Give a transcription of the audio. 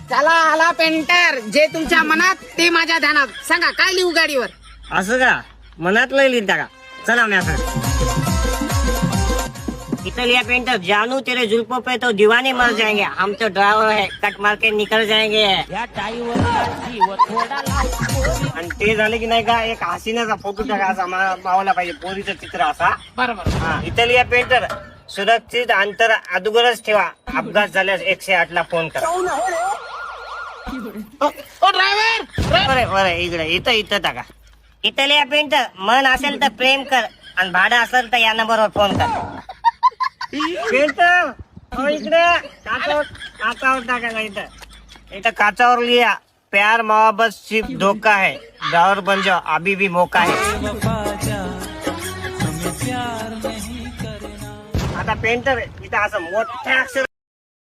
चला आला पेंटर, जे तुमच्या मनात ते माझ्या ध्यानात. सांगा काय लिहू गाडीवर? असं का? मनातलं लिहिता का? चला मॅसेज. इटालिया पेंटर, जानू तेरे जुल्फों पे तो दीवाने मर जाएंगे. हम तो ड्राइवर है, कट मार के निकल जाएंगे. आणि ते झाले की नाही का, एक हसीनाचा फोटो टाका असा मावला पाहिजे, पोरीचं चित्र असा. बरोबर. हा, इटालिया पेंटर, सुरक्षित अंतर अगोदरच ठेवा. अपघात झाल्यास 108 ला फोन करा. ओ ड्रायव्हर, बरं इकडे इथं टाका. इटालिया पेंटर, मन असेल तर प्रेम कर आणि भाडं असेल तर या नंबरवर फोन कर. पेंटर हो इकडे, काचावर टाका. इथं काचावर लिहा, प्यार मोहब्बत सिर्फ धोखा है, ड्राइवर बन जाओ अभी भी मौका है. आता पेंटर इथं असं मोठ्या अक्षर